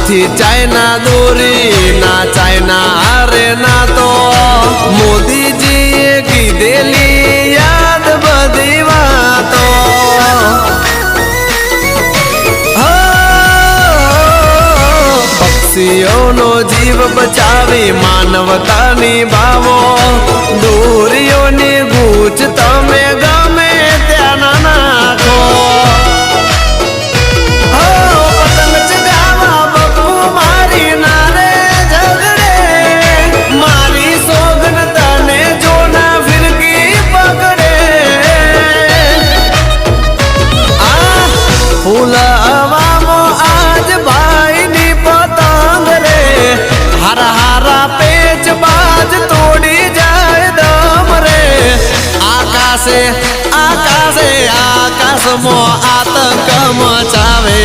हाथी चाइना दूरी ना चाइना अरे ना तो मोदी जी की देली याद बदी बातो पक्षियों नो जीव बचावी मानवता निभावो दूरियों नी गूंच तमे गमे त्या ना नाखो आज भाई नी पतंग रे हरा हरा पेच बाज तोड़ी जाए दम रे आकाशे आकाशे आकाश मो आतंक मचावे।